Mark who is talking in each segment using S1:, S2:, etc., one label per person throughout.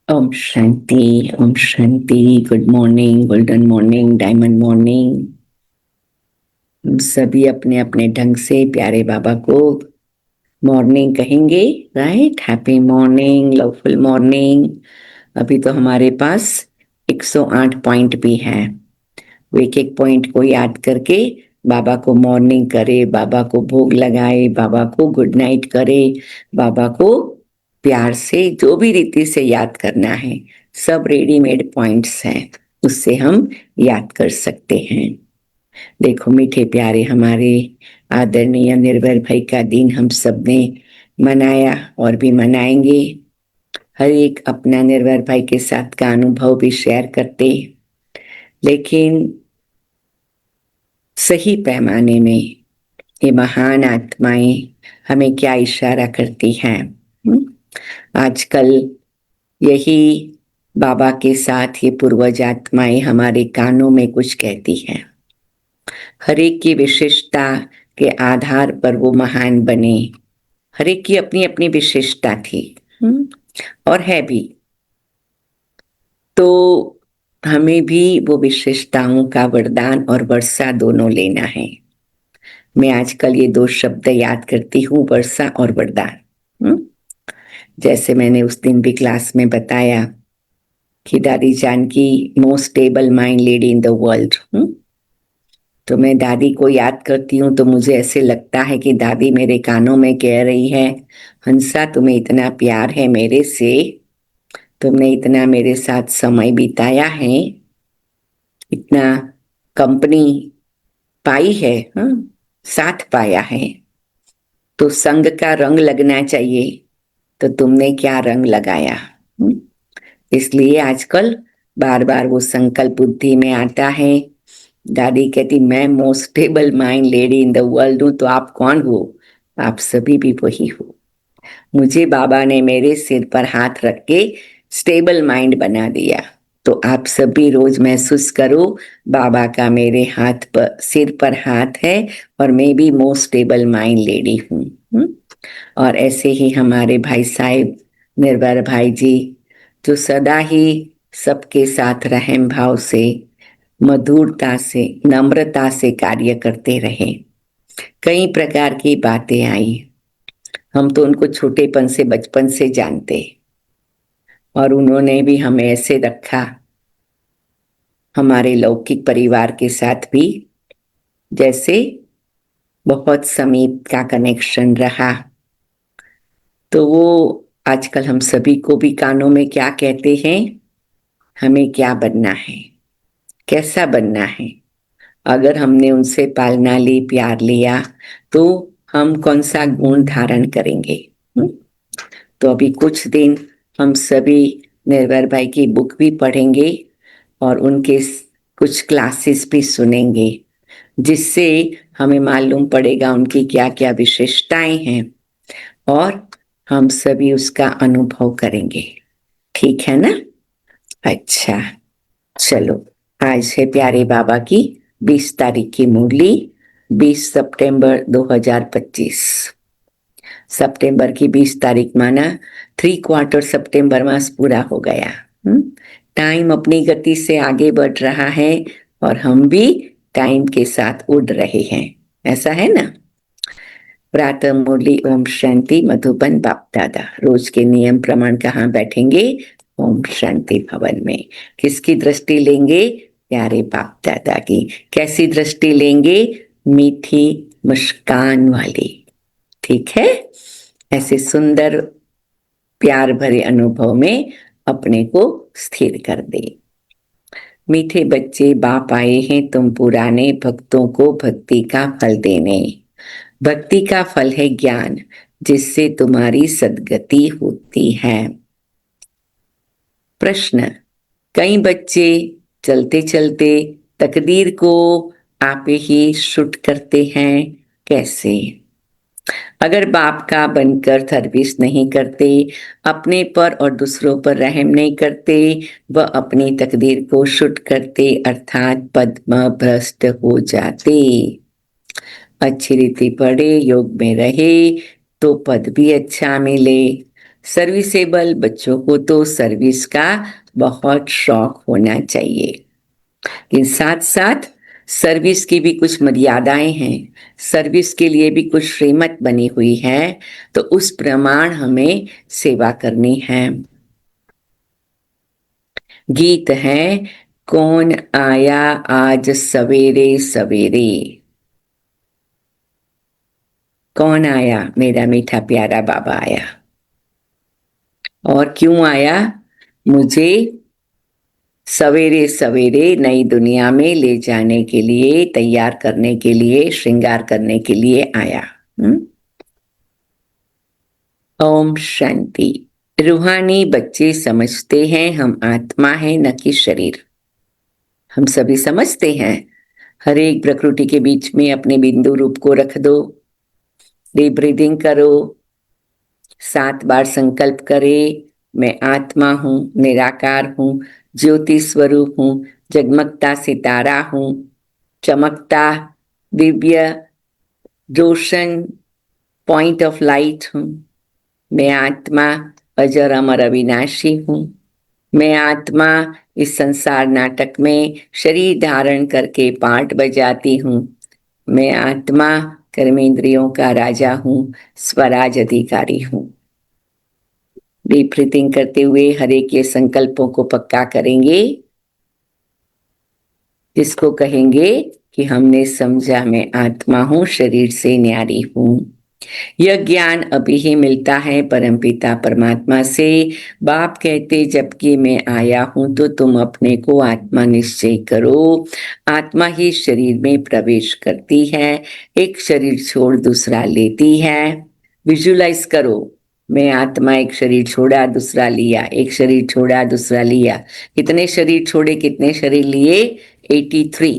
S1: ओम शांति, ओम शांति। Good morning, golden morning, diamond morning. हम सभी अपने अपने ढंग से प्यारे बाबा को मॉर्निंग कहेंगे। Right, happy morning, loveful morning. अभी तो हमारे पास 108 पॉइंट भी है। वो एक एक पॉइंट को याद करके बाबा को मॉर्निंग करे, बाबा को भोग लगाए, बाबा को गुड नाइट करे, बाबा को प्यार से जो भी रीति से याद करना है। सब रेडीमेड पॉइंट्स हैं, उससे हम याद कर सकते हैं। देखो मीठे प्यारे, हमारे आदरणीय निर्भय भाई का दिन हम सब ने मनाया और भी मनाएंगे। हर एक अपना निर्भय भाई के साथ का अनुभव भी शेयर करते, लेकिन सही पैमाने में ये महान आत्माएं हमें क्या इशारा करती हैं। आजकल यही बाबा के साथ ये पूर्वज आत्माएं हमारे कानों में कुछ कहती हैं। हर एक की विशेषता के आधार पर वो महान बने। हर एक की अपनी अपनी विशेषता थी और है भी। तो हमें भी वो विशेषताओं का वरदान और वर्षा दोनों लेना है। मैं आजकल ये दो शब्द याद करती हूँ, वर्षा और वरदान। जैसे मैंने उस दिन भी क्लास में बताया कि दादी जान की most stable mind lady in the world. तो मैं दादी को याद करती हूँ तो मुझे ऐसे लगता है कि दादी मेरे कानों में कह रही है, हंसा तुम्हें इतना प्यार है मेरे से, तुमने इतना मेरे साथ समय बिताया है, इतना कंपनी पाई है, साथ पाया है, तो संग का रंग लगना चाहिए, तो तुमने क्या रंग लगाया। इसलिए आजकल बार बार वो संकल्प बुद्धि में आता है। दादी कहती मैं most stable mind lady in the world हूं, तो आप कौन हो? आप सभी भी वही हो। मुझे बाबा ने मेरे सिर पर हाथ रख के स्टेबल माइंड बना दिया। तो आप सभी रोज महसूस करो, बाबा का मेरे हाथ पर, सिर पर हाथ है और मैं भी मोस्ट स्टेबल माइंड लेडी हूँ। और ऐसे ही हमारे भाई साहिब निर्भर भाई जी, जो सदा ही सबके साथ रहम भाव से, मधुरता से, नम्रता से कार्य करते रहे। कई प्रकार की बातें आई, हम तो उनको छोटेपन से, बचपन से जानते, और उन्होंने भी हमें ऐसे रखा, हमारे लौकिक परिवार के साथ भी जैसे बहुत समीप का कनेक्शन रहा। तो वो आजकल हम सभी को भी कानों में क्या कहते हैं, हमें क्या बनना है, कैसा बनना है। अगर हमने उनसे पालना ली, प्यार लिया, तो हम कौन सा गुण धारण करेंगे। तो अभी कुछ दिन हम सभी निर्भर भाई की बुक भी पढ़ेंगे और उनके कुछ क्लासेस भी सुनेंगे, जिससे हमें मालूम पड़ेगा उनकी क्या क्या विशेषताएं हैं और हम सभी उसका अनुभव करेंगे। ठीक है ना? अच्छा, चलो। आज है प्यारे बाबा की 20 तारीख की मुरली, 20 सितंबर 2025। सितंबर की 20 तारीख माना 3/4 सितंबर मास पूरा हो गया। टाइम अपनी गति से आगे बढ़ रहा है और हम भी टाइम के साथ उड़ रहे हैं। ऐसा है ना? प्रातः मुरली ओम शांति मधुबन बाप दादा। रोज के नियम प्रमाण कहाँ बैठेंगे? ओम शांति भवन में। किसकी दृष्टि लेंगे? प्यारे बाप दादा की। कैसी दृष्टि लेंगे? मीठी मुस्कान वाली। ठीक है? ऐसे सुंदर प्यार भरे अनुभव में अपने को स्थिर कर दे। मीठे बच्चे बाप आए हैं तुम पुराने, भक्तों को भक्ति का फल देने। भक्ति का फल है ज्ञान, जिससे तुम्हारी सद्गति होती है। प्रश्न, कई बच्चे चलते चलते तकदीर को आप ही शूट करते हैं, कैसे? अगर बाप का बनकर सर्विस नहीं करते, अपने पर और दूसरों पर रहम नहीं करते, वह अपनी तकदीर को शूट करते, अर्थात पद्म भ्रष्ट हो जाते। अच्छी रीति पढ़े, योग में रहे, तो पद भी अच्छा मिले, सर्विसेबल बच्चों को तो सर्विस का बहुत शौक होना चाहिए, लेकिन साथ साथ सर्विस की भी कुछ मर्यादाएं हैं, सर्विस के लिए भी कुछ श्रीमत बनी हुई है, तो उस प्रमाण हमें सेवा करनी है। गीत है, कौन आया आज सवेरे सवेरे। कौन आया? मेरा मीठा प्यारा बाबा आया। और क्यों आया? मुझे सवेरे सवेरे नई दुनिया में ले जाने के लिए, तैयार करने के लिए, श्रृंगार करने के लिए आया। ओम शांति। रूहानी बच्चे समझते हैं हम आत्मा है, न कि शरीर। हम सभी समझते हैं। हर एक प्रकृति के बीच में अपने बिंदु रूप को रख दो, डीप ब्रीदिंग करो, 7 बार संकल्प करे, मैं आत्मा हूं, निराकार हूं, ज्योति स्वरूप हूं, जगमगता सितारा हूं, चमकता दिव्य रोशन पॉइंट ऑफ लाइट हूं। मैं आत्मा अजर अमर अविनाशी हूं। मैं आत्मा इस संसार नाटक में शरीर धारण करके पार्ट बजाती हूं। मैं आत्मा कर्मेंद्रियों का राजा हूं, स्वराज अधिकारी हूं। डीप ब्रीथिंग करते हुए हर एक के संकल्पों को पक्का करेंगे, जिसको कहेंगे कि हमने समझा मैं आत्मा हूं, शरीर से न्यारी हूं। यह ज्ञान अभी ही मिलता है परमपिता परमात्मा से। बाप कहते जबकि मैं आया हूं तो तुम अपने को आत्मा निश्चय करो। आत्मा ही शरीर में प्रवेश करती है, एक शरीर छोड़ दूसरा लेती है। विजुलाइज करो, मैं आत्मा एक शरीर छोड़ा दूसरा लिया, एक शरीर छोड़ा दूसरा लिया। कितने शरीर छोड़े, कितने शरीर लिए? 83।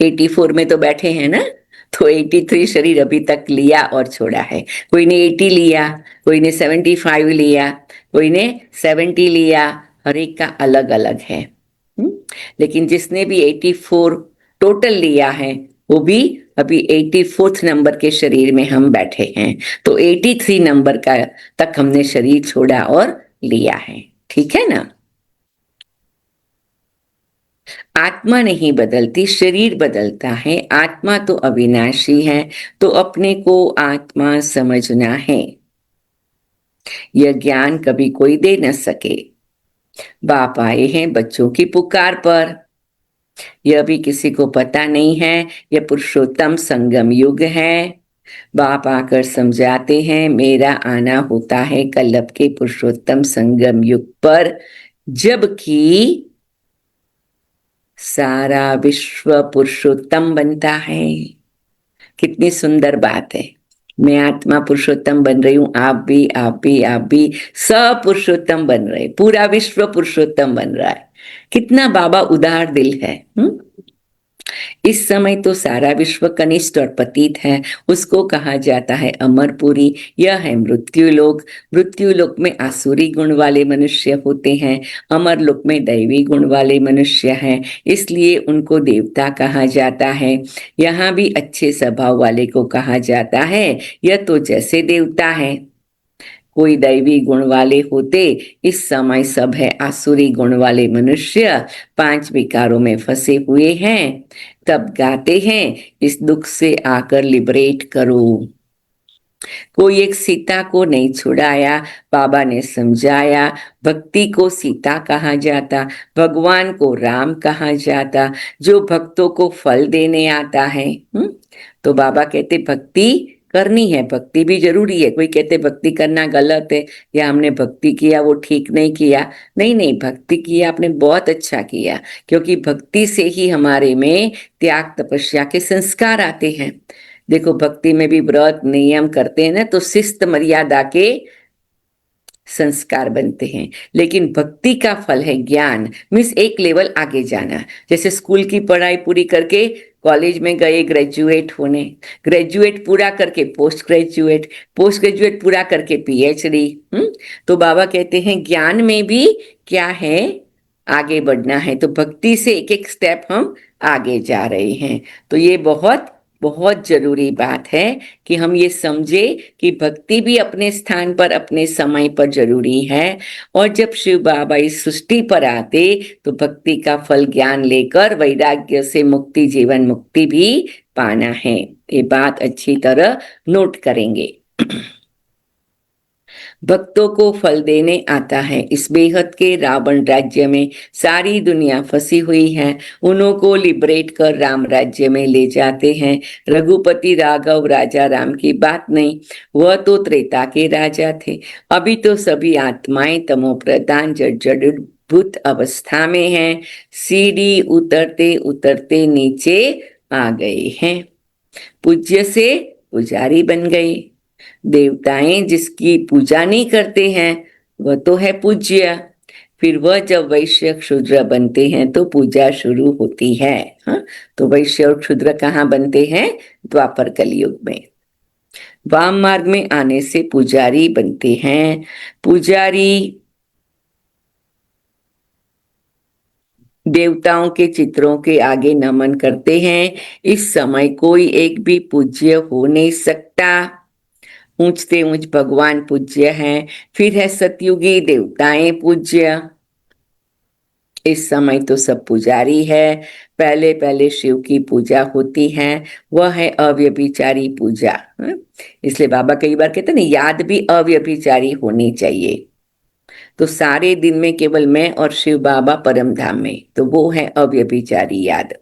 S1: 84 में तो बैठे हैं ना, तो 83 शरीर अभी तक लिया और छोड़ा है। कोई ने 80 लिया, कोई ने 75 लिया, कोई ने 70 लिया, हर एक का अलग अलग है। लेकिन जिसने भी 84 टोटल लिया है, वो भी अभी 84th नंबर के शरीर में हम बैठे हैं। तो 83 नंबर का तक हमने शरीर छोड़ा और लिया है, ठीक है ना। आत्मा नहीं बदलती, शरीर बदलता है। आत्मा तो अविनाशी है, तो अपने को आत्मा समझना है। यह ज्ञान कभी कोई दे न सके। बाप आए हैं बच्चों की पुकार पर। यह भी किसी को पता नहीं है, यह पुरुषोत्तम संगम युग है। बाप आकर समझाते हैं मेरा आना होता है कल्लभ के पुरुषोत्तम संगम युग पर, जबकि सारा विश्व पुरुषोत्तम बनता है। कितनी सुंदर बात है। मैं आत्मा पुरुषोत्तम बन रही हूं, आप भी, आप भी, आप भी सब पुरुषोत्तम बन रहे, पूरा विश्व पुरुषोत्तम बन रहा है। कितना बाबा उदार दिल है। इस समय तो सारा विश्व कनिष्ठ और पतित है, उसको कहा जाता है अमरपुरी। यह है मृत्यु लोक। मृत्यु लोक में आसुरी गुण वाले मनुष्य होते हैं, अमर लोक में दैवी गुण वाले मनुष्य हैं, इसलिए उनको देवता कहा जाता है। यहाँ भी अच्छे स्वभाव वाले को कहा जाता है। यह तो जैसे देवता है, कोई दैवी गुण वाले होते, इस समय सब है आसुरी गुण वाले मनुष्य, 5 विकारों में फंसे हुए हैं। तब गाते हैं इस दुख से आकर लिबरेट करो। कोई एक सीता को नहीं छुड़ाया, बाबा ने समझाया। भक्ति को सीता कहा जाता, भगवान को राम कहा जाता, जो भक्तों को फल देने आता है। तो बाबा कहते भक्ति करनी है, भक्ति भी जरूरी है। कोई कहते भक्ति करना गलत है, या हमने भक्ति किया वो ठीक नहीं किया। नहीं नहीं, भक्ति किया आपने, बहुत अच्छा किया, क्योंकि भक्ति से ही हमारे में त्याग तपस्या के संस्कार आते हैं। देखो भक्ति में भी व्रत नियम करते हैं ना, तो शिस्त मर्यादा के संस्कार बनते हैं। लेकिन भक्ति का फल है ज्ञान, मीन्स एक लेवल आगे जाना। जैसे स्कूल की पढ़ाई पूरी करके कॉलेज में गए ग्रेजुएट होने, ग्रेजुएट पूरा करके पोस्ट ग्रेजुएट, पोस्ट ग्रेजुएट पूरा करके पीएचडी। तो बाबा कहते हैं ज्ञान में भी क्या है, आगे बढ़ना है। तो भक्ति से एक एक स्टेप हम आगे जा रहे हैं। तो ये बहुत बहुत जरूरी बात है कि हम ये समझे कि भक्ति भी अपने स्थान पर अपने समय पर जरूरी है। और जब शिव बाबा इस सृष्टि पर आते तो भक्ति का फल ज्ञान लेकर वैराग्य से मुक्ति, जीवन मुक्ति भी पाना है। ये बात अच्छी तरह नोट करेंगे। भक्तों को फल देने आता है। इस बेहद के रावण राज्य में सारी दुनिया फंसी हुई है। उन्हों को लिबरेट कर राम राज्य में ले जाते हैं। रघुपति राघव राजा राम की बात नहीं, वह तो त्रेता के राजा थे। अभी तो सभी आत्माएं तमो प्रधान जड़भूत अवस्था में हैं। सीढ़ी उतरते उतरते नीचे आ गए हैं। पूज्य से पुजारी बन गए। देवताएं जिसकी पूजा नहीं करते हैं वह तो है पूज्य। फिर वह जब वैश्य क्षुद्र बनते हैं तो पूजा शुरू होती है। हाँ, तो वैश्य और क्षुद्र कहाँ बनते हैं? द्वापर कलयुग में। वाम मार्ग में आने से पुजारी बनते हैं। पुजारी देवताओं के चित्रों के आगे नमन करते हैं। इस समय कोई एक भी पूज्य हो नहीं सकता। ऊंचते ऊंच भगवान पूज्य हैं। फिर है सतयुगी देवताएं पूज्य। इस समय तो सब पुजारी है। पहले पहले शिव की पूजा होती है, वह है अव्यभिचारी पूजा। इसलिए बाबा कई बार कहते हैं ना, याद भी अव्यभिचारी होनी चाहिए। तो सारे दिन में केवल मैं और शिव बाबा परम धाम में, तो वो है अव्यभिचारी याद।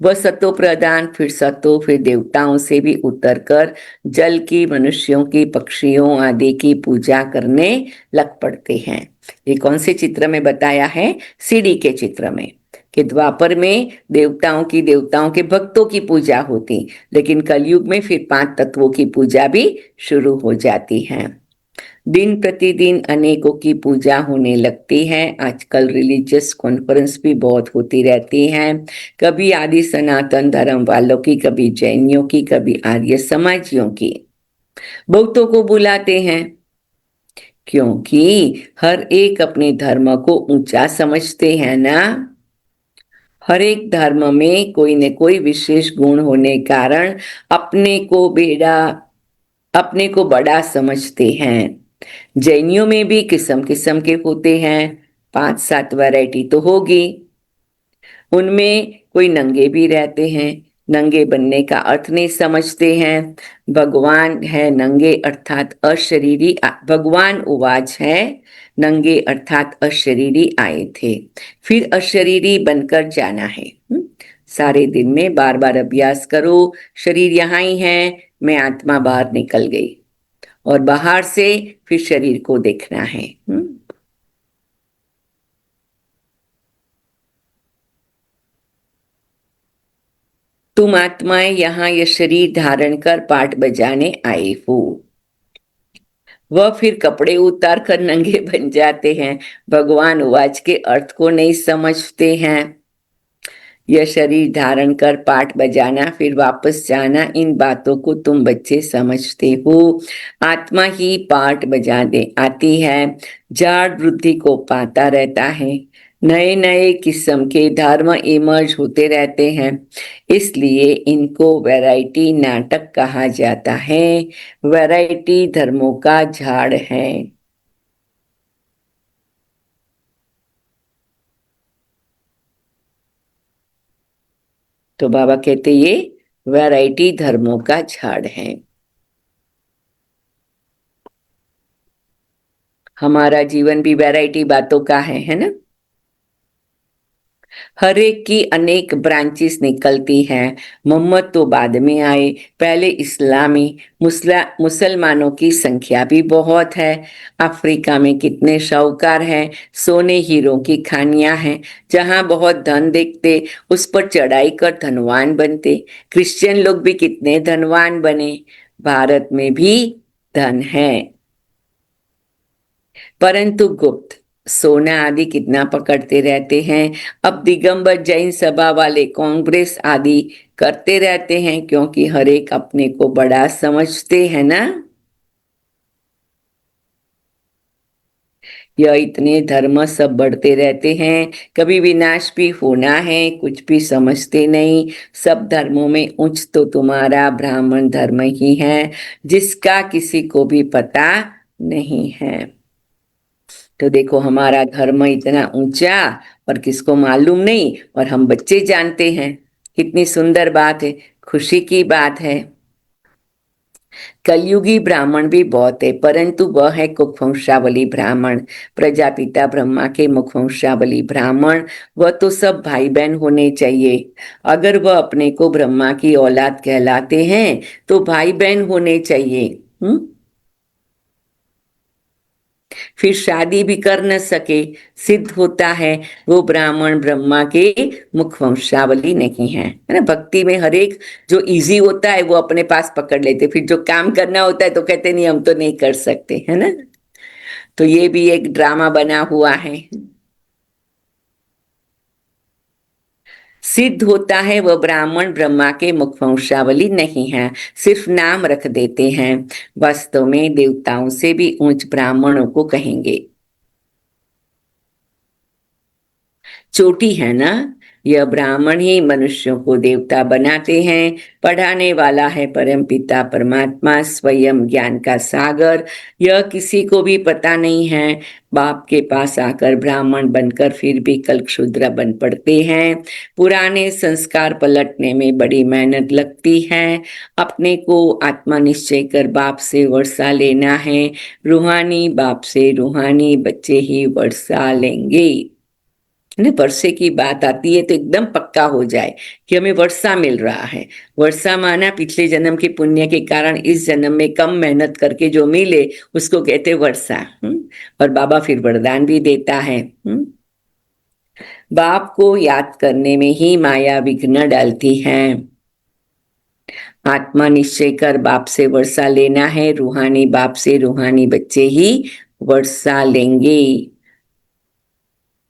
S1: वह सतो प्रधान, फिर सतो, फिर देवताओं से भी उतरकर जल की, मनुष्यों की, पक्षियों आदि की पूजा करने लग पड़ते हैं। ये कौन से चित्र में बताया है? सीढ़ी के चित्र में, कि द्वापर में देवताओं के भक्तों की पूजा होती, लेकिन कलयुग में फिर 5 तत्वों की पूजा भी शुरू हो जाती है। दिन प्रतिदिन अनेकों की पूजा होने लगती है। आजकल रिलीजियस कॉन्फ्रेंस भी बहुत होती रहती हैं। कभी आदि सनातन धर्म वालों की, कभी जैनियों की, कभी आर्य समाजियों की। बहुतों को बुलाते हैं क्योंकि हर एक अपने धर्म को ऊंचा समझते हैं ना। हर एक धर्म में कोई न कोई विशेष गुण होने कारण अपने को बड़ा समझते हैं। जैनियों में भी किस्म किस्म के होते हैं, 5-7 वैरायटी तो होगी। उनमें कोई नंगे भी रहते हैं, नंगे बनने का अर्थ नहीं समझते हैं। भगवान है नंगे अर्थात अशरीरी। भगवान उवाच है, नंगे अर्थात अशरीरी आए थे, फिर अशरीरी बनकर जाना है। सारे दिन में बार बार अभ्यास करो, शरीर यहाँ ही है, मैं आत्मा बाहर निकल गई, और बाहर से फिर शरीर को देखना है। तुम आत्माएं यहाँ ये शरीर धारण कर पाठ बजाने आए हो। वह फिर कपड़े उतार कर नंगे बन जाते हैं। भगवान वाच के अर्थ को नहीं समझते हैं। यह शरीर धारण कर पाठ बजाना, फिर वापस जाना, इन बातों को तुम बच्चे समझते हो। आत्मा ही पाठ बजाने आती है, जाड़ वृद्धि को पाता रहता है। नए नए किस्म के धर्म इमर्ज होते रहते हैं, इसलिए इनको वैरायटी नाटक कहा जाता है। वैरायटी धर्मों का झाड़ है। तो बाबा कहते ये वैरायटी धर्मों का झाड़ है। हमारा जीवन भी वैरायटी बातों का है ना। हर एक की अनेक ब्रांचेस निकलती हैं। मोहम्मद तो बाद में आए, पहले इस्लामी मुसलमानों की संख्या भी बहुत है। अफ्रीका में कितने शाहूकार हैं, सोने हीरों की खानियां हैं। जहां बहुत धन देखते उस पर चढ़ाई कर धनवान बनते। क्रिश्चियन लोग भी कितने धनवान बने। भारत में भी धन है, परंतु गुप्त सोना आदि कितना पकड़ते रहते हैं। अब दिगंबर जैन सभा वाले कांग्रेस आदि करते रहते हैं, क्योंकि हर एक अपने को बड़ा समझते हैं ना। यह इतने धर्म सब बढ़ते रहते हैं, कभी विनाश भी होना है, कुछ भी समझते नहीं। सब धर्मों में उच्च तो तुम्हारा ब्राह्मण धर्म ही है, जिसका किसी को भी पता नहीं है। तो देखो हमारा धर्म इतना ऊंचा और किसको मालूम नहीं, और हम बच्चे जानते हैं। कितनी सुंदर बात है, खुशी की बात है। कलयुगी ब्राह्मण भी बहुत है, परंतु वह है कुवंशावली ब्राह्मण, प्रजापिता ब्रह्मा के मुखवंशावली ब्राह्मण। वह तो सब भाई बहन होने चाहिए। अगर वह अपने को ब्रह्मा की औलाद कहलाते हैं तो भाई बहन होने चाहिए। फिर शादी भी कर न सके, सिद्ध होता है वो ब्राह्मण ब्रह्मा के मुख वंशावली नहीं है ना। भक्ति में हर एक जो इजी होता है वो अपने पास पकड़ लेते, फिर जो काम करना होता है तो कहते नहीं हम तो नहीं कर सकते, है ना। तो ये भी एक ड्रामा बना हुआ है। सिद्ध होता है वह ब्राह्मण ब्रह्मा के मुख वंशावली नहीं है, सिर्फ नाम रख देते हैं। वास्तव में देवताओं से भी ऊंच ब्राह्मणों को कहेंगे। चोटी है ना। यह ब्राह्मण ही मनुष्यों को देवता बनाते हैं। पढ़ाने वाला है परम पिता परमात्मा, स्वयं ज्ञान का सागर। यह किसी को भी पता नहीं है। बाप के पास आकर ब्राह्मण बनकर फिर भी कल क्षुद्र बन पड़ते हैं। पुराने संस्कार पलटने में बड़ी मेहनत लगती है। अपने को आत्मा निश्चय कर बाप से वर्षा लेना है। रूहानी बाप से रूहानी बच्चे ही वर्षा लेंगे। ने वर्षे की बात आती है तो एकदम पक्का हो जाए कि हमें वर्षा मिल रहा है। वर्षा माना पिछले जन्म के पुण्य के कारण इस जन्म में कम मेहनत करके जो मिले उसको कहते वर्षा। और बाबा फिर वरदान भी देता है। बाप को याद करने में ही माया विघ्न डालती है। आत्मा निश्चय कर बाप से वर्षा लेना है। रूहानी बाप से रूहानी बच्चे ही वर्षा लेंगे।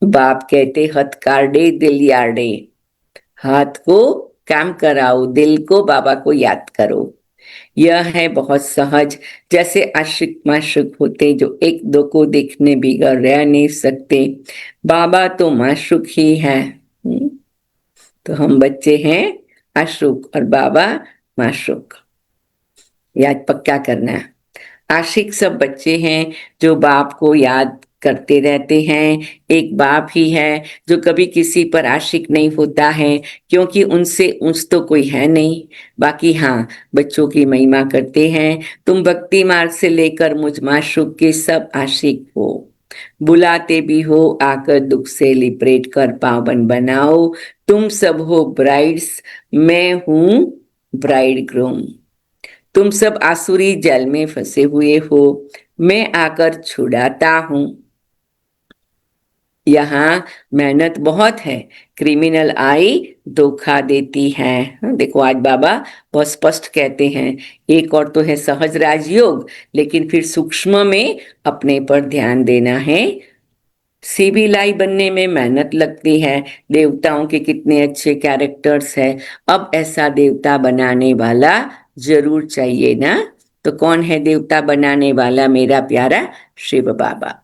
S1: बाप कहते हथ काटे दिल यार्डे, हाथ को काम कराओ, दिल को बाबा को याद करो। यह है बहुत सहज। जैसे आशिक माशुक होते जो एक दो को देखने बिगड़ रह नहीं सकते, बाबा तो माशुक ही है। तो हम बच्चे हैं आशुक और बाबा माशुक, याद पक्का करना। आशिक सब बच्चे हैं जो बाप को याद करते रहते हैं। एक बाप ही है जो कभी किसी पर आशिक नहीं होता है, क्योंकि उनसे ऊंच तो कोई है नहीं। बाकी हाँ, बच्चों की महिमा करते हैं। तुम भक्ति मार्ग से लेकर मुझ माशूक के सब आशिक हो। बुलाते भी हो आकर दुख से लिपरेट कर पावन बनाओ। तुम सब हो ब्राइड्स, मैं हूं ब्राइड ग्रूम। तुम सब आसुरी जल में फंसे हुए हो, मैं आकर छुड़ाता हूं। यहाँ मेहनत बहुत है, क्रिमिनल आई धोखा देती है। देखो आज बाबा बहुत स्पष्ट कहते हैं। एक और तो है सहज राजयोग, लेकिन फिर सूक्ष्म में अपने पर ध्यान देना है। सिविलाई बनने में मेहनत लगती है। देवताओं के कितने अच्छे कैरेक्टर्स है, अब ऐसा देवता बनाने वाला जरूर चाहिए ना। तो कौन है देवता बनाने वाला? मेरा प्यारा शिव बाबा।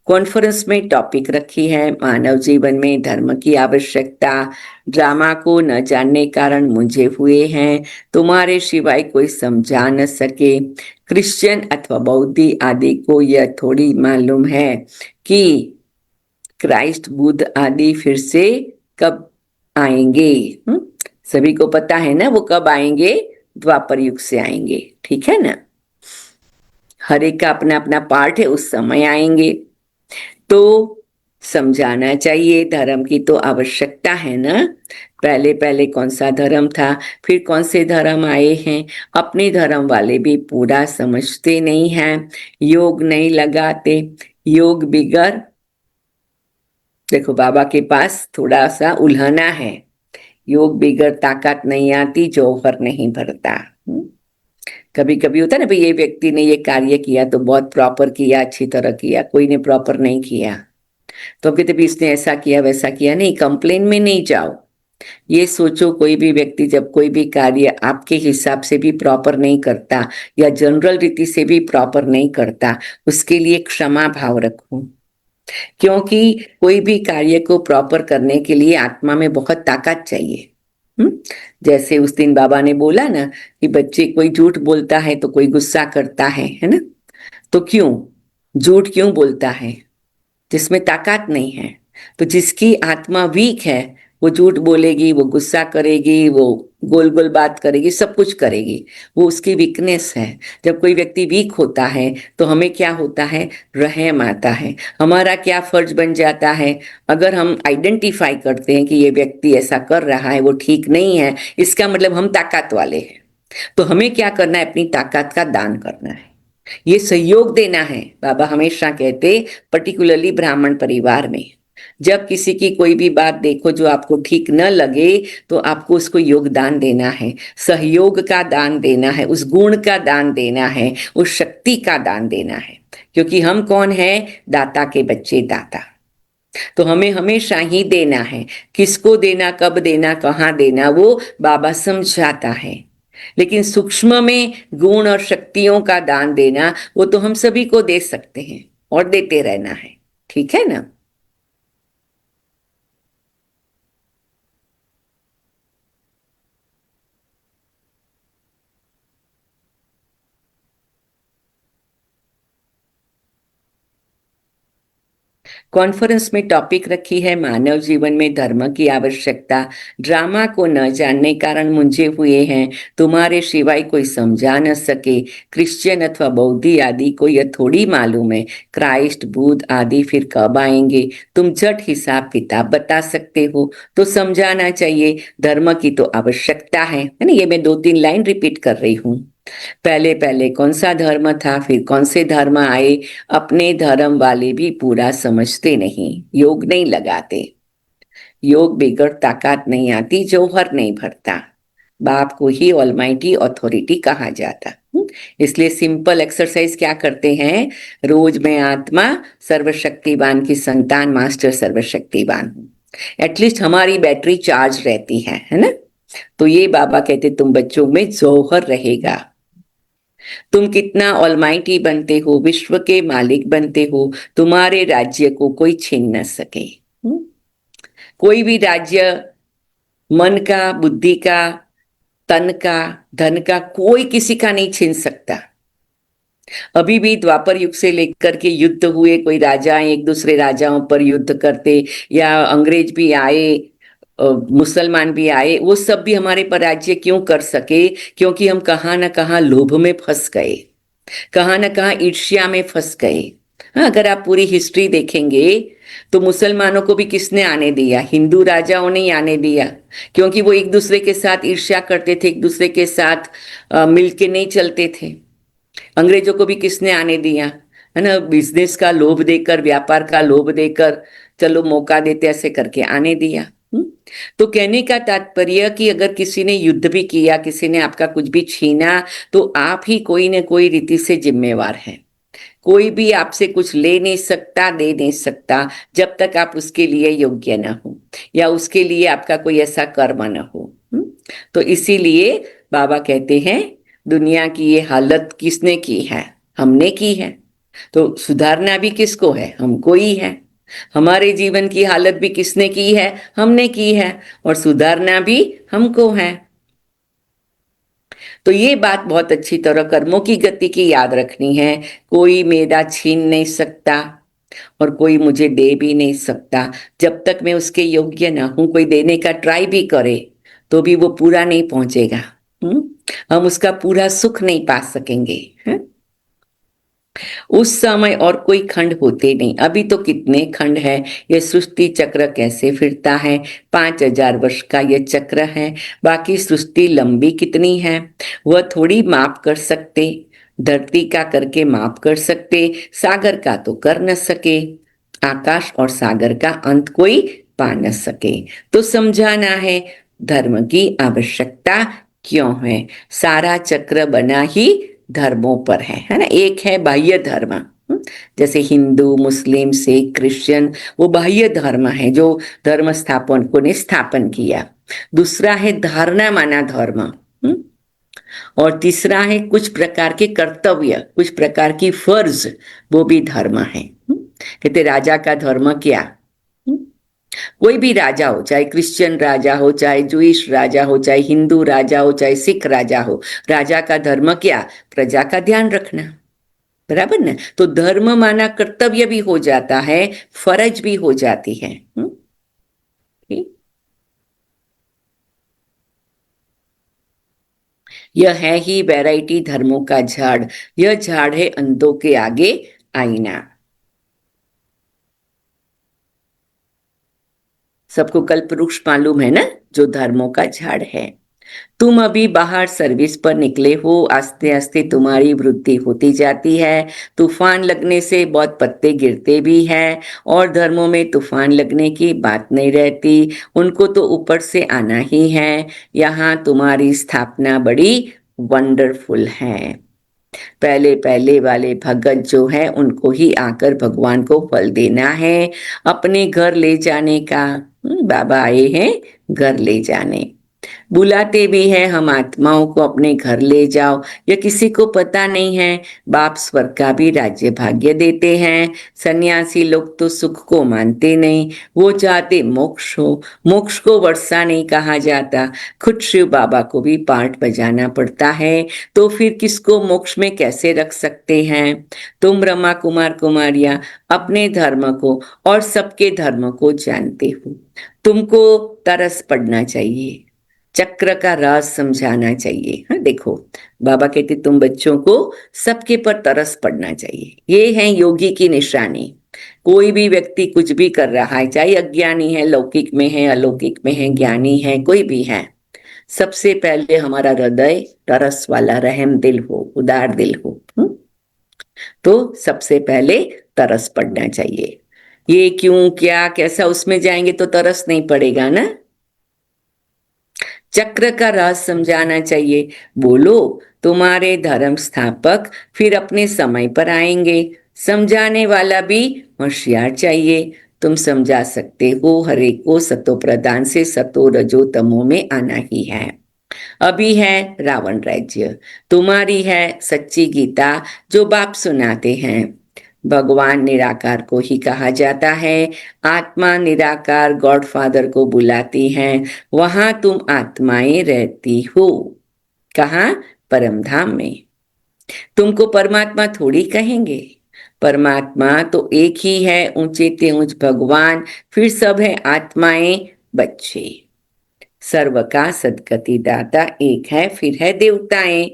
S1: कॉन्फ्रेंस में टॉपिक रखी है मानव जीवन में धर्म की आवश्यकता। ड्रामा को न जानने कारण मुझे हुए हैं, तुम्हारे सिवाय कोई समझा न सके। क्रिश्चियन अथवा बौद्धी आदि को यह थोड़ी मालूम है कि क्राइस्ट बुद्ध आदि फिर से कब आएंगे। सभी को पता है ना वो कब आएंगे, द्वापर युग से आएंगे, ठीक है ना। हर एक का अपना अपना पार्ट है, उस समय आएंगे। तो समझाना चाहिए, धर्म की तो आवश्यकता है ना। पहले पहले कौन सा धर्म था, फिर कौन से धर्म आए हैं, अपने धर्म वाले भी पूरा समझते नहीं हैं। योग नहीं लगाते, योग बिगड़। देखो बाबा के पास थोड़ा सा उल्हना है। योग बिगड़ ताकत नहीं आती, जौहर नहीं भरता। कभी कभी होता है ना भाई, ये व्यक्ति ने ये कार्य किया तो बहुत प्रॉपर किया, अच्छी तरह किया, कोई ने प्रॉपर नहीं किया तो कहते भी इसने ऐसा किया वैसा किया। नहीं, कंप्लेन में नहीं जाओ। ये सोचो कोई भी व्यक्ति जब कोई भी कार्य आपके हिसाब से भी प्रॉपर नहीं करता या जनरल रीति से भी प्रॉपर नहीं करता, उसके लिए क्षमा भाव रखो। क्योंकि कोई भी कार्य को प्रॉपर करने के लिए आत्मा में बहुत ताकत चाहिए। हम्म जैसे उस दिन बाबा ने बोला ना कि बच्चे कोई झूठ बोलता है तो कोई गुस्सा करता है ना। तो क्यों झूठ क्यों बोलता है? जिसमें ताकत नहीं है। तो जिसकी आत्मा वीक है वो झूठ बोलेगी, वो गुस्सा करेगी, वो गोल गोल बात करेगी, सब कुछ करेगी। वो उसकी वीकनेस है। जब कोई व्यक्ति वीक होता है तो हमें क्या होता है? रहम आता है। हमारा क्या फर्ज बन जाता है? अगर हम आइडेंटिफाई करते हैं कि ये व्यक्ति ऐसा कर रहा है, वो ठीक नहीं है, इसका मतलब हम ताकत वाले हैं। तो हमें क्या करना है? अपनी ताकत का दान करना है। ये सहयोग देना है। बाबा हमेशा कहते, पर्टिकुलरली ब्राह्मण परिवार में, जब किसी की कोई भी बात देखो जो आपको ठीक न लगे तो आपको उसको योगदान देना है, सहयोग का दान देना है, उस गुण का दान देना है, उस शक्ति का दान देना है। क्योंकि हम कौन है? दाता के बच्चे, दाता। तो हमें हमेशा ही देना है। किसको देना, कब देना, कहाँ देना, वो बाबा समझाता है। लेकिन सूक्ष्म में गुण और शक्तियों का दान देना वो तो हम सभी को दे सकते हैं और देते रहना है। ठीक है ना? कॉन्फ्रेंस में टॉपिक रखी है मानव जीवन में धर्म की आवश्यकता। ड्रामा को न जानने कारण मुंझे हुए हैं, तुम्हारे सिवाय कोई समझा न सके। क्रिश्चियन अथवा बौद्धि आदि को यह थोड़ी मालूम है क्राइस्ट बुद्ध आदि फिर कब आएंगे। तुम झट हिसाब किताब बता सकते हो तो समझाना चाहिए। धर्म की तो आवश्यकता है ना। ये मैं 2-3 लाइन रिपीट कर रही हूँ। पहले पहले कौन सा धर्म था, फिर कौन से धर्म आए। अपने धर्म वाले भी पूरा समझते नहीं, योग नहीं लगाते। योग बिगड़ ताकत नहीं आती, जौहर नहीं भरता। बाप को ही ऑलमाइटी अथॉरिटी कहा जाता। इसलिए सिंपल एक्सरसाइज क्या करते हैं? रोज मैं आत्मा सर्वशक्तिवान की संतान, मास्टर सर्वशक्तिवान हूँ। एटलीस्ट हमारी बैटरी चार्ज रहती है ना। तो ये बाबा कहते तुम बच्चों में जौहर रहेगा। तुम कितना ऑलमाइटी बनते हो, विश्व के मालिक बनते हो, तुम्हारे राज्य को कोई छीन न सके। हम्म? कोई भी राज्य मन का, बुद्धि का, तन का, धन का कोई किसी का नहीं छीन सकता। अभी भी द्वापर युग से लेकर के युद्ध हुए, कोई राजा एक दूसरे राजाओं पर युद्ध करते, या अंग्रेज भी आए, मुसलमान भी आए, वो सब भी हमारे पर राज्य क्यों कर सके? क्योंकि हम कहाँ ना कहाँ लोभ में फंस गए, कहाँ ना कहाँ ईर्ष्या में फंस गए। हाँ, अगर आप पूरी हिस्ट्री देखेंगे तो मुसलमानों को भी किसने आने दिया? हिंदू राजाओं ने ही आने दिया। क्योंकि वो एक दूसरे के साथ ईर्ष्या करते थे, एक दूसरे के साथ मिलके नहीं चलते थे। अंग्रेजों को भी किसने आने दिया? है ना, बिजनेस का लोभ देकर, व्यापार का लोभ देकर, चलो मौका देते, ऐसे करके आने दिया। तो कहने का तात्पर्य कि अगर किसी ने युद्ध भी किया, किसी ने आपका कुछ भी छीना, तो आप ही कोई ना कोई रीति से जिम्मेवार हैं। कोई भी आपसे कुछ ले नहीं सकता, दे नहीं सकता, जब तक आप उसके लिए योग्य ना हो, या उसके लिए आपका कोई ऐसा कर्म ना हो। तो इसीलिए बाबा कहते हैं दुनिया की ये हालत किसने की है? हमने की है। तो सुधारना भी किसको है? हमको ही है। हमारे जीवन की हालत भी किसने की है? हमने की है। और सुधारना भी हमको है। तो ये बात बहुत अच्छी तरह कर्मों की गति की याद रखनी है। कोई मेरा छीन नहीं सकता और कोई मुझे दे भी नहीं सकता। जब तक मैं उसके योग्य ना हूं, कोई देने का ट्राई भी करे तो भी वो पूरा नहीं पहुंचेगा। हम्म? हम उसका पूरा सुख नहीं पा सकेंगे। है? उस समय और कोई खंड होते नहीं। अभी तो कितने खंड है। ये सृष्टि चक्र कैसे फिरता है? 5,000 वर्ष का ये चक्र है। बाकी सृष्टि लंबी कितनी है वह थोड़ी माप कर सकते। धरती का करके माप कर सकते, सागर का तो कर न सके। आकाश और सागर का अंत कोई पा न सके। तो समझाना है धर्म की आवश्यकता क्यों है। सारा चक्र बना ही धर्मों पर है ना। एक है बाह्य धर्म, जैसे हिंदू, मुस्लिम, सिख, क्रिश्चियन, वो बाह्य धर्म है जो धर्म स्थापन को ने स्थापन किया। दूसरा है धारणा माना धर्म, और तीसरा है कुछ प्रकार के कर्तव्य, कुछ प्रकार की फर्ज, वो भी धर्म है। कहते राजा का धर्म क्या? हम्म? कोई भी राजा हो, चाहे क्रिश्चियन राजा हो, चाहे जूइश राजा हो, चाहे हिंदू राजा हो, चाहे सिख राजा हो, राजा का धर्म क्या? प्रजा का ध्यान रखना। बराबर ना? तो धर्म माना कर्तव्य भी हो जाता है, फर्ज भी हो जाती है। ठीक? यह है ही वैरायटी धर्मों का झाड़। यह झाड़ है अंधों के आगे आईना। सबको कल्प वृक्ष मालूम है ना, जो धर्मों का झाड़ है। तुम अभी बाहर सर्विस पर निकले हो, आस्ते आस्ते तुम्हारी वृद्धि होती जाती है। तूफान लगने से बहुत पत्ते गिरते भी हैं, और धर्मों में तूफान लगने की बात नहीं रहती, उनको तो ऊपर से आना ही है। यहाँ तुम्हारी स्थापना बड़ी वंडरफुल है। पहले पहले वाले भगत जो है उनको ही आकर भगवान को फल देना है, अपने घर ले जाने का। बाबा आए हैं घर ले जाने। बुलाते भी हैं हम आत्माओं को अपने घर ले जाओ। यह किसी को पता नहीं है, बाप स्वर्ग का भी राज्य भाग्य देते हैं। सन्यासी लोग तो सुख को मानते नहीं, वो चाहते मोक्ष हो। मोक्ष को वर्षा नहीं कहा जाता, खुद शिव बाबा को भी पार्ट बजाना पड़ता है। तो फिर किसको मोक्ष में कैसे रख सकते हैं? तुम ब्रह्मा कुमार कुमारियां अपने धर्म को और सबके धर्म को जानते हो। तुमको तरस पड़ना चाहिए, चक्र का राज समझाना चाहिए। हाँ देखो, बाबा कहते तुम बच्चों को सबके पर तरस पड़ना चाहिए। ये है योगी की निशानी। कोई भी व्यक्ति कुछ भी कर रहा है, चाहे अज्ञानी है, लौकिक में है, अलौकिक में है, ज्ञानी है, कोई भी है, सबसे पहले हमारा हृदय तरस वाला, रहम दिल हो, उदार दिल हो। तो सबसे पहले तरस पड़ना चाहिए। ये क्यों, क्या, कैसा, उसमें जाएंगे तो तरस नहीं पड़ेगा ना। चक्र का राज समझाना चाहिए। बोलो, तुम्हारे धर्म स्थापक फिर अपने समय पर आएंगे। समझाने वाला भी होशियार चाहिए। तुम समझा सकते हो, हर एक को सतो प्रधान से सतो रजो तमो में आना ही है। अभी है रावण राज्य, तुम्हारी है सच्ची गीता जो बाप सुनाते हैं। भगवान निराकार को ही कहा जाता है। आत्मा निराकार गॉडफादर को बुलाती हैं। वहां तुम आत्माएं रहती हो। कहाँ? परम धाम में। तुमको परमात्मा थोड़ी कहेंगे, परमात्मा तो एक ही है, ऊंचे ते ऊंच भगवान, फिर सब है आत्माएं बच्चे। सर्व का सदगति दाता एक है, फिर है देवताएं।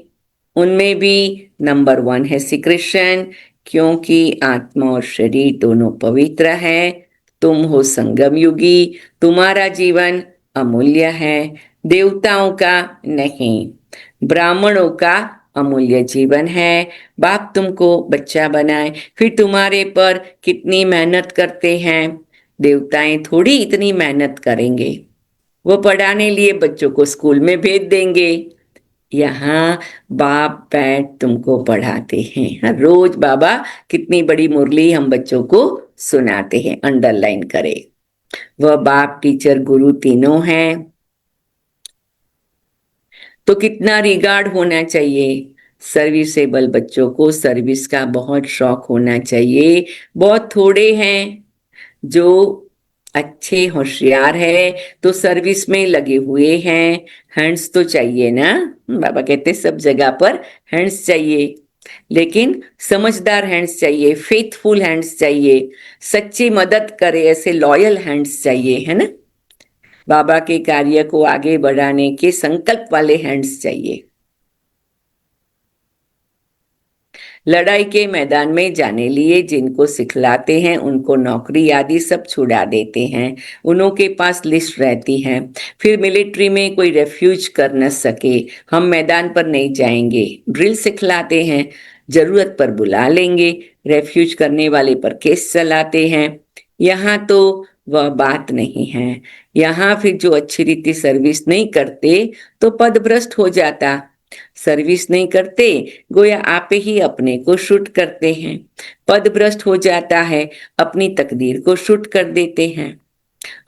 S1: उनमें भी नंबर 1 है श्री कृष्ण, क्योंकि आत्मा और शरीर दोनों पवित्र है। तुम हो संगम युगी, तुम्हारा जीवन अमूल्य है, देवताओं का नहीं। ब्राह्मणों का अमूल्य जीवन है। बाप तुमको बच्चा बनाए, फिर तुम्हारे पर कितनी मेहनत करते हैं। देवताएं थोड़ी इतनी मेहनत करेंगे, वो पढ़ाने लिए बच्चों को स्कूल में भेज देंगे। यहाँ बाप बैठ तुमको पढ़ाते हैं। हाँ, रोज बाबा कितनी बड़ी मुरली हम बच्चों को सुनाते हैं, अंडरलाइन करे। वह बाप टीचर गुरु तीनों हैं। तो कितना रिगार्ड होना चाहिए। सर्विसेबल बच्चों को सर्विस का बहुत शौक होना चाहिए। बहुत थोड़े हैं जो अच्छे होशियार है, तो सर्विस में लगे हुए हैं। हैंड्स तो चाहिए ना, बाबा कहते सब जगह पर हैंड्स चाहिए, लेकिन समझदार हैंड्स चाहिए, फेथफुल हैंड्स चाहिए, सच्ची मदद करे ऐसे लॉयल हैंड्स चाहिए, है ना। बाबा के कार्य को आगे बढ़ाने के संकल्प वाले हैंड्स चाहिए। लड़ाई के मैदान में जाने लिए जिनको सिखलाते हैं उनको नौकरी आदि सब छुड़ा देते हैं। उन्हों के पास लिस्ट रहती है, फिर मिलिट्री में कोई रेफ्यूज कर न सके, हम मैदान पर नहीं जाएंगे। ड्रिल सिखलाते हैं, जरूरत पर बुला लेंगे, रेफ्यूज करने वाले पर केस चलाते हैं। यहाँ तो वह बात नहीं है। यहाँ फिर जो अच्छी रीति सर्विस नहीं करते तो पदभ्रष्ट हो जाता। सर्विस नहीं करते, गोया आप ही अपने को शूट करते हैं। पद भ्रष्ट हो जाता है, अपनी तकदीर को शूट कर देते हैं।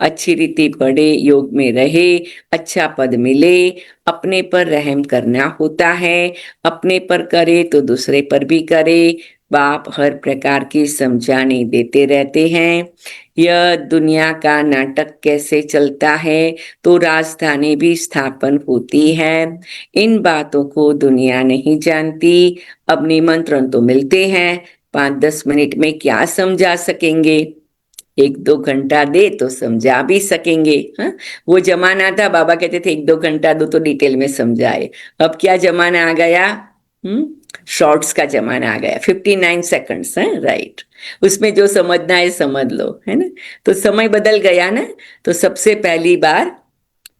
S1: अच्छी रीति पढ़े, योग में रहे, अच्छा पद मिले, अपने पर रहम करना होता है। अपने पर करे तो दूसरे पर भी करे। बाप हर प्रकार की समझाने देते रहते हैं। यह दुनिया का नाटक कैसे चलता है, तो राजधानी भी स्थापन होती है। इन बातों को दुनिया नहीं जानती। अब निमंत्रण तो मिलते हैं, 5-10 मिनट में क्या समझा सकेंगे? 1-2 घंटा दे तो समझा भी सकेंगे। हाँ, वो जमाना था बाबा कहते थे 1-2 घंटा दो तो डिटेल में समझाए। अब क्या जमाना आ गया? शॉर्ट्स का जमाना आ गया, 59 सेकंड्स है, राइट। उसमें जो समझना है समझ लो, है ना। तो समय बदल गया ना। तो सबसे पहली बार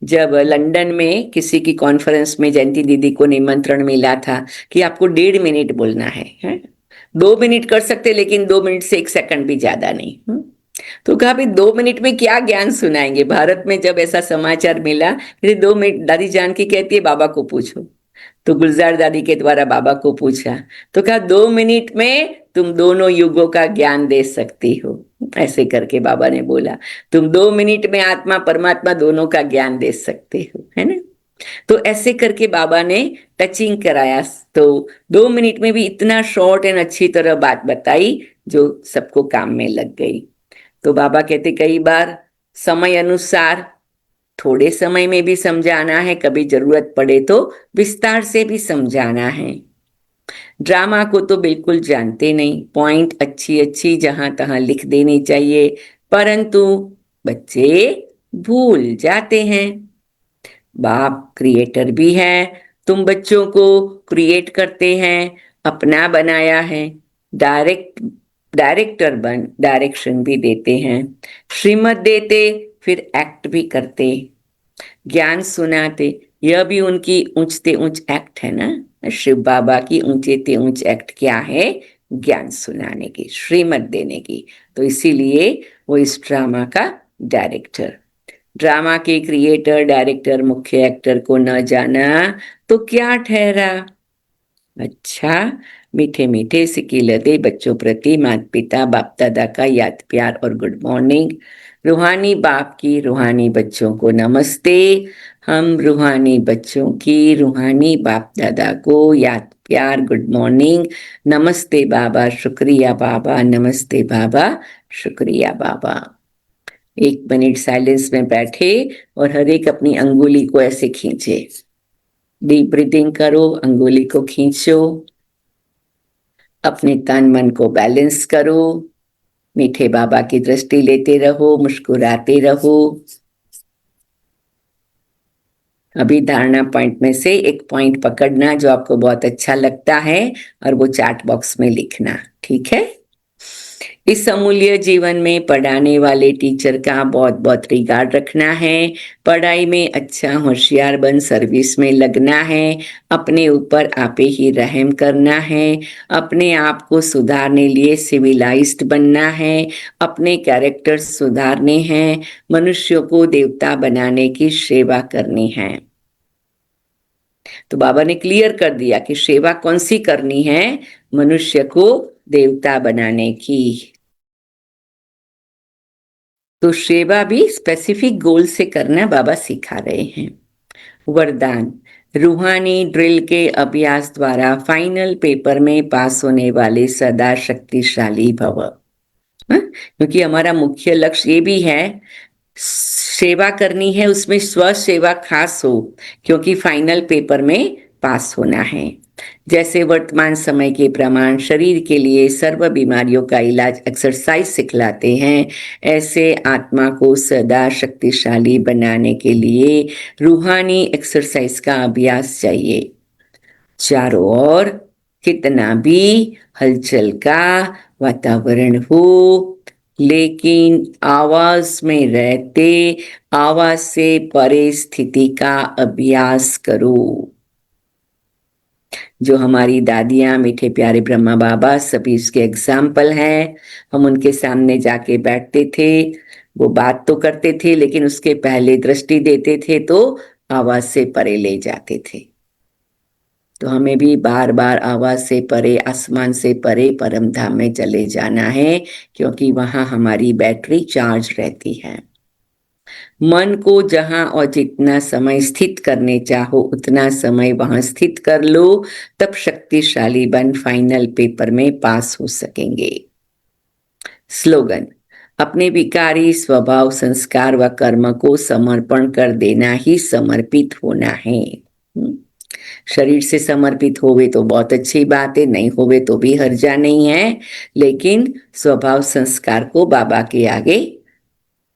S1: जब लंदन में किसी की कॉन्फ्रेंस में जयंती दीदी को निमंत्रण मिला था कि आपको 1.5 मिनट बोलना है? 2 मिनट कर सकते, लेकिन 2 मिनट से 1 सेकंड भी ज्यादा नहीं। तो कहा भाई 2 मिनट में क्या ज्ञान सुनाएंगे? भारत में जब ऐसा समाचार मिला, फिर 2 मिनट दादी जानकी कहती है बाबा को पूछो। तो गुलजार दादी के द्वारा बाबा को पूछा, तो कहा 2 मिनट में तुम दोनों युगों का ज्ञान दे सकती हो। ऐसे करके बाबा ने बोला, तुम 2 मिनट में आत्मा परमात्मा दोनों का ज्ञान दे सकते हो, है ना। तो ऐसे करके बाबा ने टचिंग कराया। तो 2 मिनट में भी इतना शॉर्ट एंड अच्छी तरह बात बताई जो सबको काम में लग गई। तो बाबा कहते कई बार समय अनुसार थोड़े समय में भी समझाना है, कभी जरूरत पड़े तो विस्तार से भी समझाना है। ड्रामा को तो बिल्कुल जानते नहीं, पॉइंट अच्छी अच्छी जहां तहां लिख देनी चाहिए, परंतु बच्चे भूल जाते हैं। बाप क्रिएटर भी है, तुम बच्चों को क्रिएट करते हैं, अपना बनाया है। डायरेक्टर बन डायरेक्शन भी देते हैं, श्रीमत देते, फिर एक्ट भी करते, ज्ञान सुनाते। यह भी उनकी ऊंचते ऊंच एक्ट है ना। शिव बाबा की ऊंचे ऊंच एक्ट क्या है? ज्ञान सुनाने की, श्रीमत देने की। तो इसीलिए वो इस ड्रामा का डायरेक्टर। ड्रामा के क्रिएटर डायरेक्टर मुख्य एक्टर को न जाना तो क्या ठहरा? अच्छा, मीठे मीठे सिक्की लदे बच्चों प्रति माता पिता बाप दादा का याद प्यार और गुड मॉर्निंग। रूहानी बाप की रूहानी बच्चों को नमस्ते। हम रूहानी बच्चों की रूहानी बाप दादा को याद प्यार गुड मॉर्निंग। नमस्ते बाबा, शुक्रिया बाबा, नमस्ते बाबा, शुक्रिया बाबा। 1 मिनट साइलेंस में बैठे और हर एक अपनी अंगुली को ऐसे खींचे। डीप ब्रीदिंग करो, अंगुली को खींचो, अपने तन मन को बैलेंस करो, मीठे बाबा की दृष्टि लेते रहो, मुस्कुराते रहो। अभी धारणा पॉइंट में से एक पॉइंट पकड़ना जो आपको बहुत अच्छा लगता है और वो चैट बॉक्स में लिखना, ठीक है। इस अमूल्य जीवन में पढ़ाने वाले टीचर का बहुत बहुत रिगार्ड रखना है। पढ़ाई में अच्छा होशियार बन सर्विस में लगना है। अपने ऊपर आपे ही रहम करना है। अपने आप को सुधारने लिए सिविलाइज्ड बनना है। अपने कैरेक्टर सुधारने हैं। मनुष्यों को देवता बनाने की सेवा करनी है। तो बाबा ने क्लियर कर दिया कि सेवा कौन सी करनी है? मनुष्य को देवता बनाने की। तो सेवा भी स्पेसिफिक गोल से करना बाबा सिखा रहे हैं। वरदान, रूहानी ड्रिल के अभ्यास द्वारा फाइनल पेपर में पास होने वाले सदा शक्तिशाली भव। क्योंकि हमारा मुख्य लक्ष्य ये भी है, सेवा करनी है, उसमें स्व सेवा खास हो, क्योंकि फाइनल पेपर में पास होना है। जैसे वर्तमान समय के प्रमाण शरीर के लिए सर्व बीमारियों का इलाज एक्सरसाइज सिखलाते हैं, ऐसे आत्मा को सदा शक्तिशाली बनाने के लिए रूहानी एक्सरसाइज का अभ्यास चाहिए। चारों ओर कितना भी हलचल का वातावरण हो, लेकिन आवाज में रहते आवाज से परे स्थिति का अभ्यास करो। जो हमारी दादियां मीठे प्यारे ब्रह्मा बाबा सभी इसके एग्जाम्पल हैं। हम उनके सामने जाके बैठते थे, वो बात तो करते थे लेकिन उसके पहले दृष्टि देते थे, तो आवाज से परे ले जाते थे। तो हमें भी बार बार आवाज से परे, आसमान से परे परम धाम में चले जाना है, क्योंकि वहां हमारी बैटरी चार्ज रहती है। मन को जहां और जितना समय स्थित करने चाहो उतना समय वहां स्थित कर लो, तब शक्तिशाली बन फाइनल पेपर में पास हो सकेंगे। स्लोगन, अपने विकारी स्वभाव, संस्कार व कर्म को समर्पण कर देना ही समर्पित होना है। शरीर से समर्पित होवे तो बहुत अच्छी बात है, नहीं होवे तो भी हर्जा नहीं है, लेकिन स्वभाव संस्कार को बाबा के आगे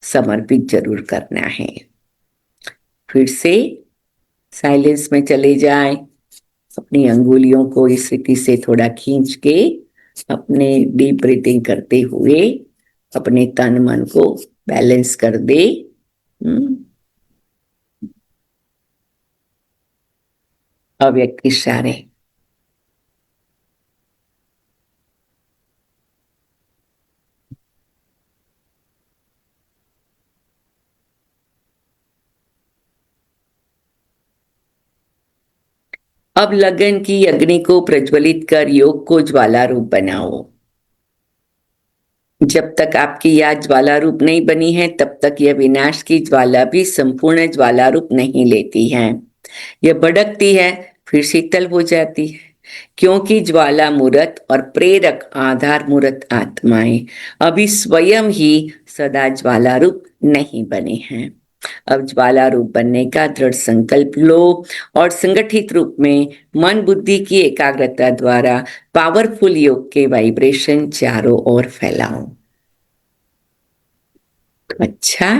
S1: समर्पित जरूर करना है। फिर से साइलेंस में चले जाए, अपनी अंगुलियों को इस स्थिति से थोड़ा खींच के अपने डीप ब्रीथिंग करते हुए अपने तन मन को बैलेंस कर दे। अव्यक्त इशारे। अब लगन की अग्नि को प्रज्वलित कर योग को ज्वाला रूप बनाओ। जब तक आपकी याद ज्वाला रूप नहीं बनी है तब तक यह विनाश की ज्वाला भी संपूर्ण ज्वाला रूप नहीं लेती है। यह भड़कती है, फिर शीतल हो जाती है, क्योंकि ज्वाला मूर्त और प्रेरक आधार मूर्त आत्माएं अभी स्वयं ही सदा ज्वाला रूप नहीं बने हैं। अब ज्वाला रूप बनने का दृढ़ संकल्प लो और संगठित रूप में मन बुद्धि की एकाग्रता द्वारा पावरफुल योग के वाइब्रेशन चारों ओर फैलाओ। अच्छा,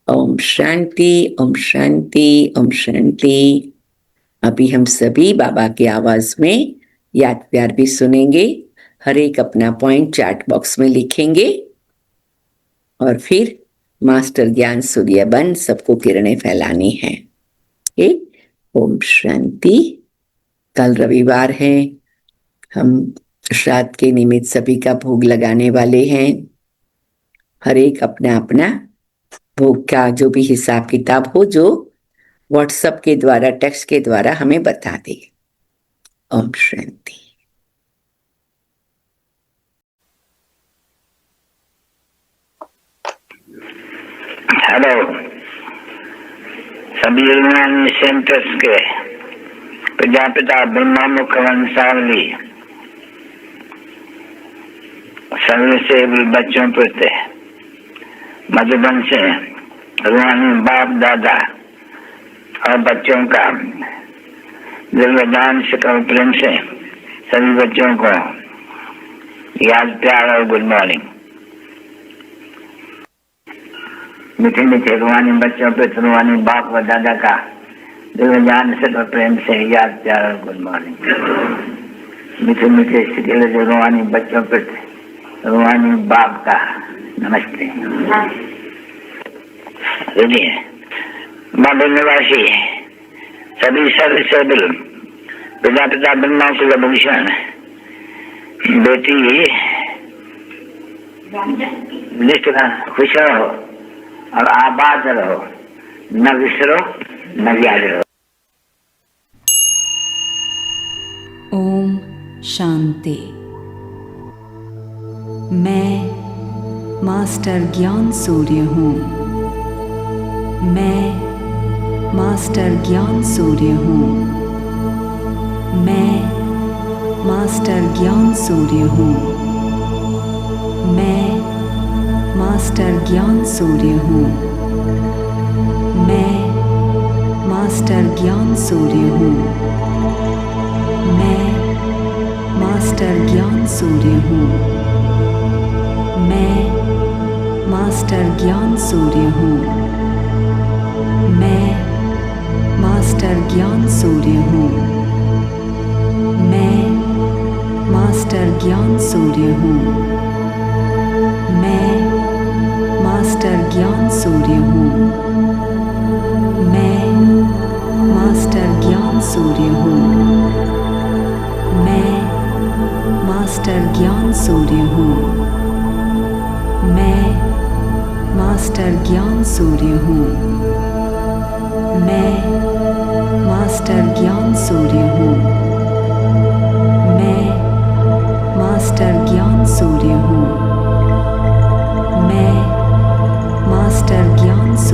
S1: ओम शांति, ओम शांति, ओम शांति। अभी हम सभी बाबा की आवाज में याद प्यार भी सुनेंगे। हर एक अपना पॉइंट चैट बॉक्स में लिखेंगे और फिर मास्टर ज्ञान सूर्य बन सबको किरणें फैलानी है। ओम शांति। कल रविवार है, हम श्राद्ध के निमित्त सभी का भोग लगाने वाले हैं। हर एक अपना अपना भोग का जो भी हिसाब किताब हो, जो व्हाट्सएप के द्वारा, टेक्स्ट के द्वारा हमें बता दे। ओम शांति।
S2: हेलो, सभी सेंटर्स के प्रजापिता ब्रह्मा मुख वंशावली सभी से बच्चों पर मधुबन से रूहानी बाप दादा और बच्चों का दिलवदान से प्रेम से सभी बच्चों को याद प्यार और गुड मॉर्निंग। मीठे मीठे रूहानी बच्चों पे रूहानी बाप व दादा का दिलवदान से प्रेम से याद प्यार और गुड मॉर्निंग। मीठे मीठे सिकले रूहानी बच्चों पे रूहानी बाप का नमस्ते। बाबा निवासी सभी सर्विसेबल प्रजापिता ब्रह्मा कुलभूषण बेटी लिस्ट का खुश रहो और आबाद रहो, न विसरो न याद रहो।
S3: ओम शांति। मैं मास्टर ज्ञान सूर्य हूँ। मैं मास्टर ज्ञान सूर्य हूँ। मैं मास्टर ज्ञान सूर्य हूँ। मैं मास्टर ज्ञान सूर्य हूँ। मैं मास्टर ज्ञान सूर्य हूँ। मैं मास्टर ज्ञान सूर्य हूँ। मैं मास्टर ज्ञान सूर्य हूँ। मैं मास्टर ज्ञान सूर्य हूँ। मैं मास्टर ज्ञान सूर्य हूँ। मैं मास्टर ज्ञान सूर्य हूँ। मैं मास्टर ज्ञान सूर्य हूँ। मैं मास्टर ज्ञान सूर्य हूँ। मैं मास्टर ज्ञान सूर्य हूँ। मैं मास्टर ज्ञान सूर्य हूँ। मैं मास्टर ज्ञान सूर्य हूँ। मैं मास्टर ज्ञान सूर्य